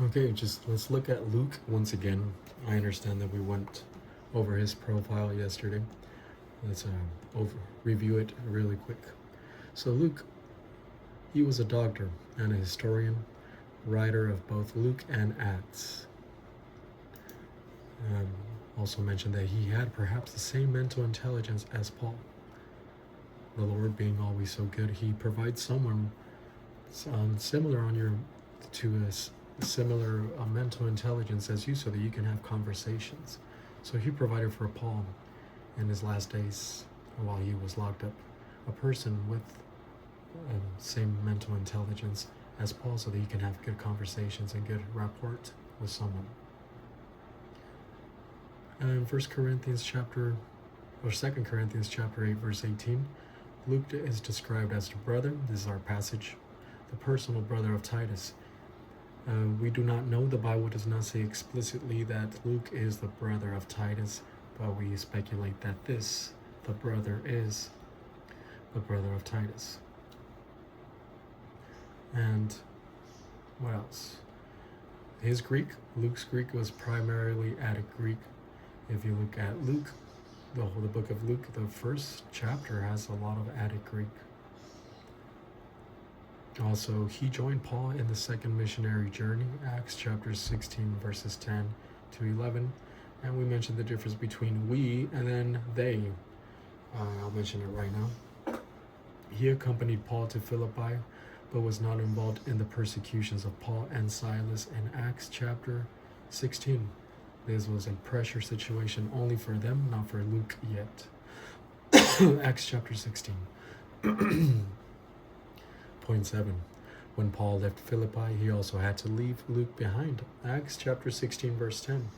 Okay, just let's look at Luke once again. I understand that we went over his profile yesterday. Let's review it really quick. So Luke, he was a doctor and a historian, writer of both Luke and Acts. Also mentioned that he had perhaps the same mental intelligence as Paul. The Lord being always so good, he provides someone similar to a similar mental intelligence as you, so that you can have conversations. So he provided for Paul in his last days while he was locked up a person with same mental intelligence as Paul, so that he can have good conversations and good rapport with someone. And in 2 Corinthians chapter 8 verse 18, Luke is described as the brother, this is our passage, the personal brother of Titus. We do not know, the Bible does not say explicitly that Luke is the brother of Titus, but we speculate that the brother is the brother of Titus. And what else? His Greek, Luke's Greek was primarily Attic Greek. If you look at Luke, the book of Luke, the first chapter has a lot of Attic Greek. Also, he joined Paul in the second missionary journey, Acts chapter 16, verses 10 to 11. And we mentioned the difference between we and then they. I'll mention it right now. He accompanied Paul to Philippi, but was not involved in the persecutions of Paul and Silas in Acts chapter 16. This was a pressure situation only for them, not for Luke yet. Acts chapter 16. Point 7. When Paul left Philippi, he also had to leave Luke behind. Acts chapter 16, verse 10.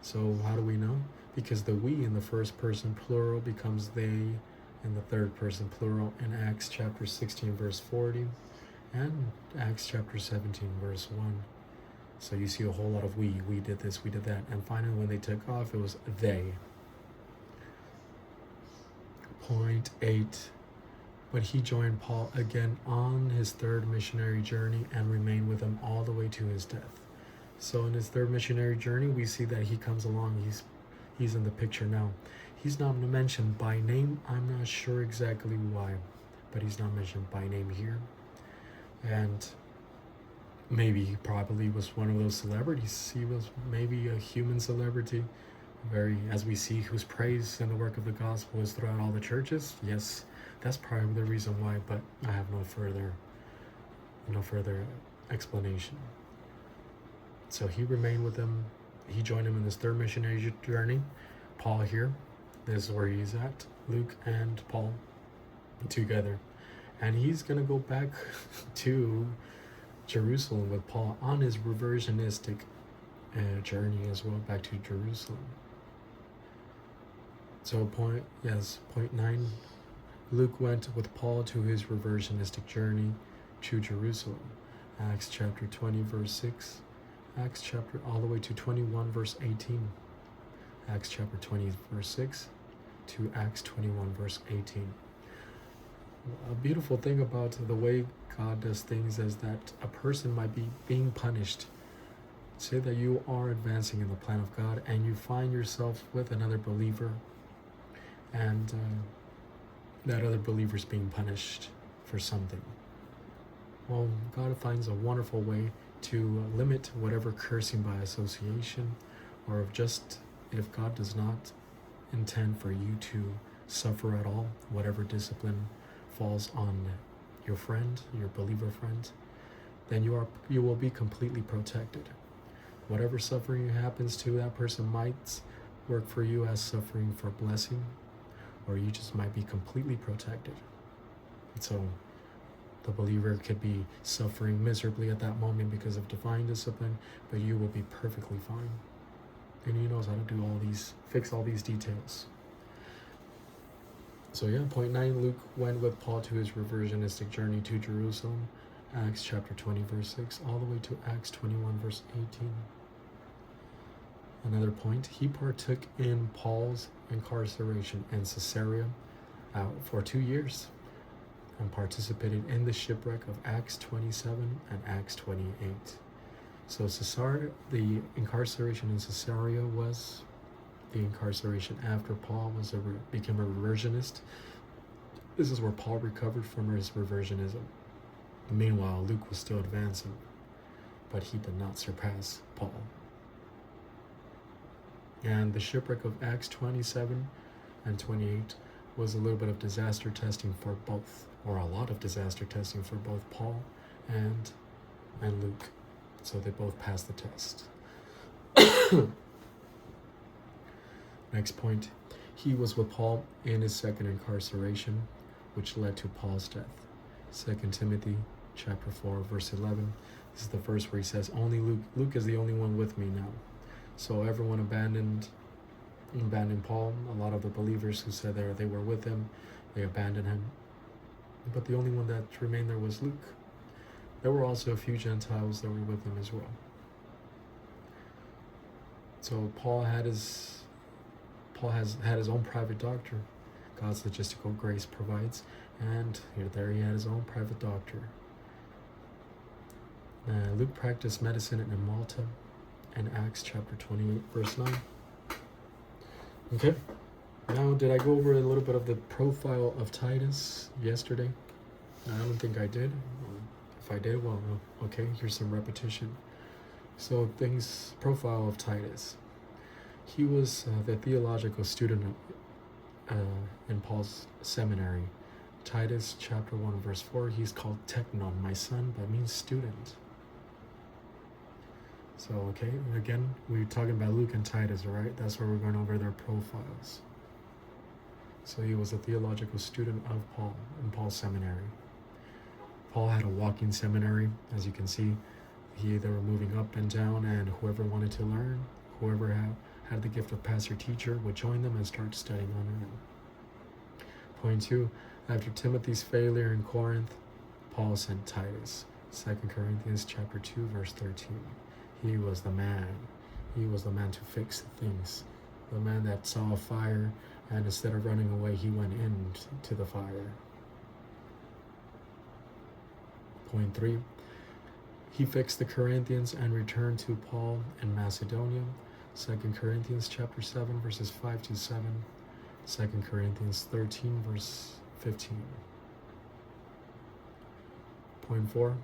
So how do we know? Because the we in the first person plural becomes they in the third person plural in Acts chapter 16, verse 40, and Acts chapter 17, verse 1. So you see a whole lot of we did this, we did that. And finally, when they took off, it was they. Point 8. But he joined Paul again on his third missionary journey and remained with him all the way to his death. So in his third missionary journey, we see that he comes along. He's in the picture now. He's not mentioned by name. I'm not sure exactly why, but he's not mentioned by name here. And maybe he probably was one of those celebrities. He was maybe a human celebrity, as we see, whose praise and the work of the gospel is throughout all the churches. Yes, that's probably the reason why, but I have no further explanation. So he remained with them. He joined him in this third missionary journey. Paul here, this is where he's at. Luke and Paul together. And he's going to go back to Jerusalem with Paul on his reversionistic journey as well, back to Jerusalem. So point 9, Luke went with Paul to his reversionistic journey to Jerusalem. Acts chapter 20, verse 6. Acts chapter all the way to 21, verse 18. Acts chapter 20, verse 6 to Acts 21, verse 18. A beautiful thing about the way God does things is that a person might be being punished. Say that you are advancing in the plan of God and you find yourself with another believer, and that other believer is being punished for something. Well, God finds a wonderful way to limit whatever cursing by association, or if God does not intend for you to suffer at all, whatever discipline falls on your friend, your believer friend, then you will be completely protected. Whatever suffering happens to that person might work for you as suffering for blessing, or you just might be completely protected. So the believer could be suffering miserably at that moment because of divine discipline, but you will be perfectly fine. And he knows how to fix all these details. So point 9, Luke went with Paul to his reversionistic journey to Jerusalem, Acts chapter 20, verse 6, all the way to Acts 21, verse 18. Another point, he partook in Paul's incarceration in Caesarea for 2 years and participated in the shipwreck of Acts 27 and Acts 28. So Caesarea, the incarceration in Caesarea was the incarceration after Paul became a reversionist. This is where Paul recovered from his reversionism. Meanwhile, Luke was still advancing, but he did not surpass Paul. And the shipwreck of Acts 27 and 28 was a little bit of disaster testing for both, or a lot of disaster testing for both Paul and Luke. So they both passed the test. Next point, he was with Paul in his second incarceration, which led to Paul's death. 2 Timothy chapter 4, verse 11. This is the verse where he says, only Luke is the only one with me now. So everyone abandoned Paul. A lot of the believers who said they were with him, they abandoned him. But the only one that remained there was Luke. There were also a few Gentiles that were with him as well. So Paul has had his own private doctor. God's logistical grace provides, and there he had his own private doctor. Luke practiced medicine in Malta in Acts chapter 28, verse 9. Okay, now did I go over a little bit of the profile of Titus yesterday? I don't think I did. If I did, well, okay, here's some repetition. So profile of Titus. He was the theological student in Paul's seminary. Titus chapter 1, verse 4, he's called teknon, my son, that means student. So, okay, again, we're talking about Luke and Titus, right? That's where we're going over their profiles. So he was a theological student of Paul in Paul's seminary. Paul had a walking seminary, as you can see. They were moving up and down, and whoever wanted to learn, whoever had the gift of pastor-teacher would join them and start studying on their own. Point 2, after Timothy's failure in Corinth, Paul sent Titus. 2 Corinthians chapter 2, verse 13. He was the man. He was the man to fix things. The man that saw a fire, and instead of running away, he went into the fire. Point 3, he fixed the Corinthians and returned to Paul in Macedonia. 2 Corinthians chapter 7, verses 5 to 7. 2 Corinthians 13, verse 15. Point 4,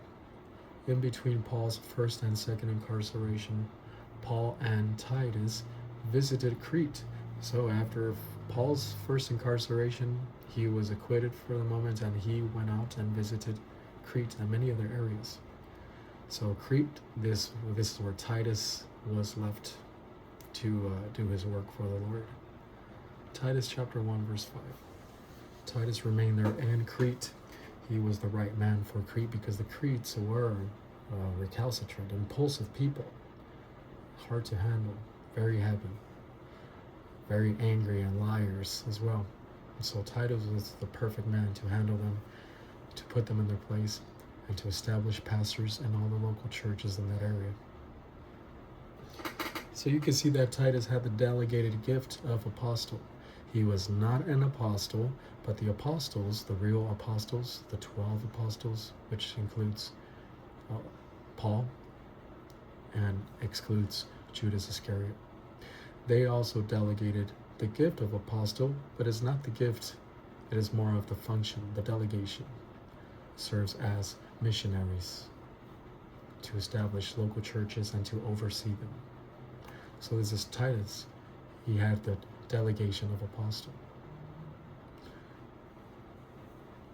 in between Paul's first and second incarceration, Paul and Titus visited Crete. So after Paul's first incarceration, he was acquitted for the moment, and he went out and visited Crete and many other areas. So Crete, this is where Titus was left to do his work for the Lord. Titus chapter 1, verse 5. Titus remained there in Crete. He was the right man for Crete because the Cretes were recalcitrant, impulsive people, hard to handle, very heavy, very angry, and liars as well. And so Titus was the perfect man to handle them, to put them in their place, and to establish pastors in all the local churches in that area. So you can see that Titus had the delegated gift of apostle. He was not an apostle, but the apostles, the real apostles, the 12 apostles, which includes Paul and excludes Judas Iscariot. They also delegated the gift of apostle, but it's not the gift, it is more of the function, the delegation. Serves as missionaries to establish local churches and to oversee them. So this is Titus. He had the delegation of apostle.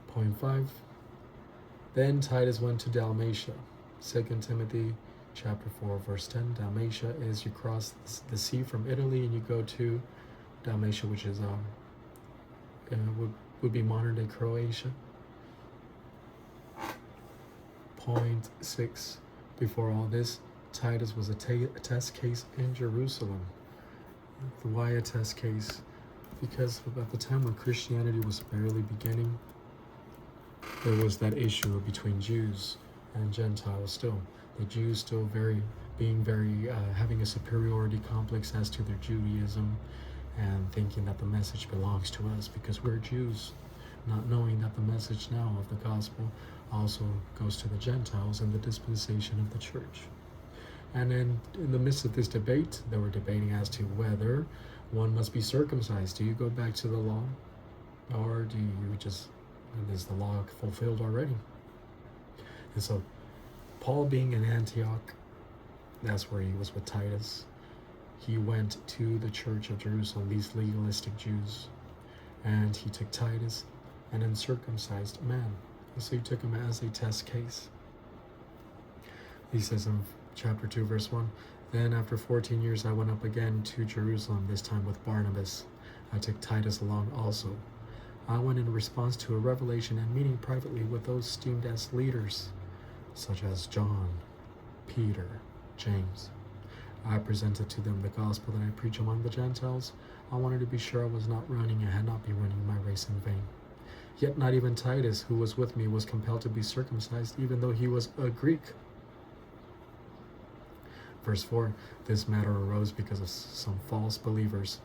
Point 5. Then Titus went to Dalmatia. 2 Timothy chapter 4, verse 10. Dalmatia is you cross the sea from Italy and you go to Dalmatia, which is would be modern day Croatia. Point 6. Before all this, Titus was a test case in Jerusalem. Why a test case? Because at the time when Christianity was barely beginning, there was that issue between Jews and Gentiles still. The Jews still having a superiority complex as to their Judaism and thinking that the message belongs to us because we're Jews, not knowing that the message now of the gospel also goes to the Gentiles in the dispensation of the church. And in the midst of this debate, they were debating as to whether one must be circumcised. Do you go back to the law? Or do you just, is the law fulfilled already? And so Paul, being in Antioch, that's where he was with Titus, he went to the church of Jerusalem, these legalistic Jews, and he took Titus, an uncircumcised man. And so he took him as a test case. He says in chapter 2, verse 1, "Then after 14 years I went up again to Jerusalem, this time with Barnabas. I took Titus along also. I went in response to a revelation and meeting privately with those esteemed as leaders, such as John, Peter, James. I presented to them the gospel that I preach among the Gentiles. I wanted to be sure I was not running and had not been running my race in vain. Yet not even Titus, who was with me, was compelled to be circumcised, even though he was a Greek." Verse 4, "This matter arose because of some false believers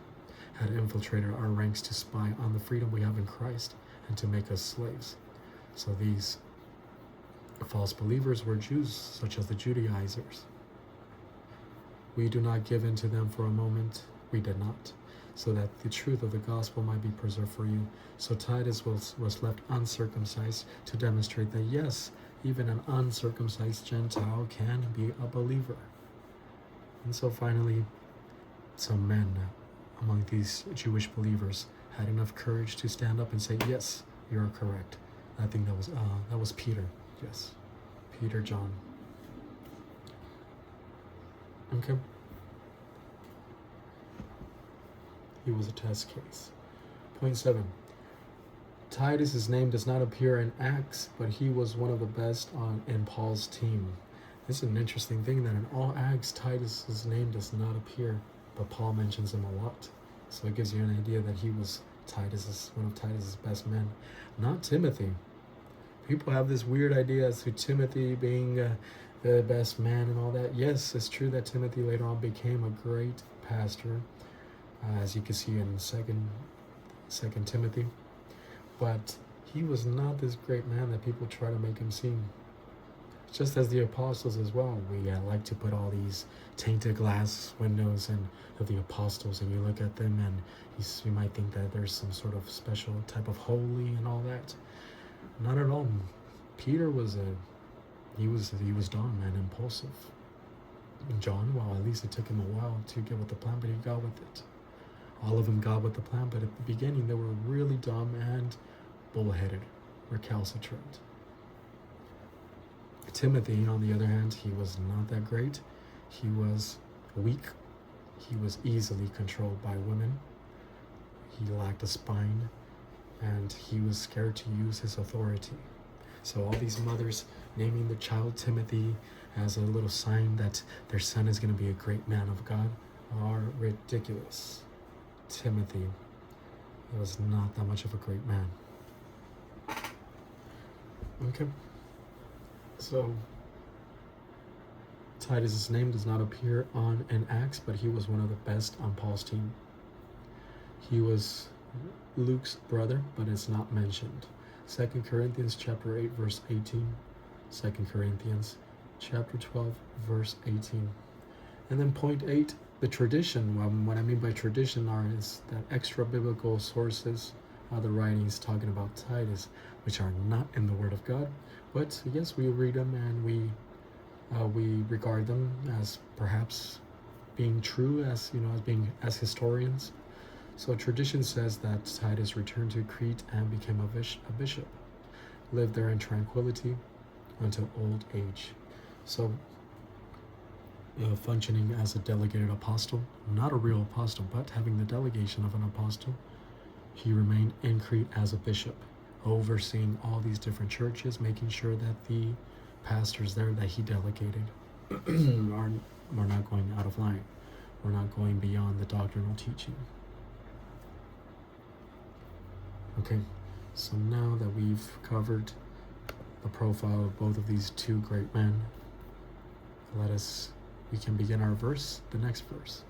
had infiltrated our ranks to spy on the freedom we have in Christ and to make us slaves." So these false believers were Jews, such as the Judaizers. "We do not give in to them for a moment. We did not, so that the truth of the gospel might be preserved for you. So Titus was left uncircumcised to demonstrate that, yes, even an uncircumcised Gentile can be a believer." And so finally, some men among these Jewish believers had enough courage to stand up and say, "Yes, you're correct." I think that was Peter. Yes, Peter, John. Okay. He was a test case. Point 7. Titus's name does not appear in Acts, but he was one of the best in Paul's team. This is an interesting thing that in all Acts, Titus's name does not appear, but Paul mentions him a lot. So it gives you an idea that he was one of Titus's best men, not Timothy. People have this weird idea as to Timothy being the best man and all that. Yes, it's true that Timothy later on became a great pastor, as you can see in Second Timothy. But he was not this great man that people try to make him seem. Just as the apostles as well, we like to put all these tainted glass windows of the apostles, and you look at them and you might think that there's some sort of special type of holy and all that. Not at all. Peter was dumb and impulsive. And John, well, at least it took him a while to get with the plan, but he got with it. All of them got with the plan, but at the beginning they were really dumb and bullheaded, recalcitrant. Timothy, on the other hand, he was not that great. He was weak. He was easily controlled by women. He lacked a spine, and he was scared to use his authority. So all these mothers naming the child Timothy as a little sign that their son is going to be a great man of God are ridiculous. Timothy was not that much of a great man. Okay. So Titus's name does not appear in Acts, but he was one of the best on Paul's team. He was Luke's brother, but it's not mentioned. 2 Corinthians chapter 8, verse 18. 2 Corinthians chapter 12, verse 18. And then point 8, the tradition. What I mean by tradition is that extra biblical sources are the writings talking about Titus, which are not in the Word of God. But yes, we read them and we regard them as perhaps being true, as historians. So tradition says that Titus returned to Crete and became a bishop, lived there in tranquility until old age. So functioning as a delegated apostle, not a real apostle, but having the delegation of an apostle, he remained in Crete as a bishop, overseeing all these different churches, making sure that the pastors there that he delegated are not going out of line. We're not going beyond the doctrinal teaching. Okay, so now that we've covered the profile of both of these two great men, we can begin our verse, the next verse.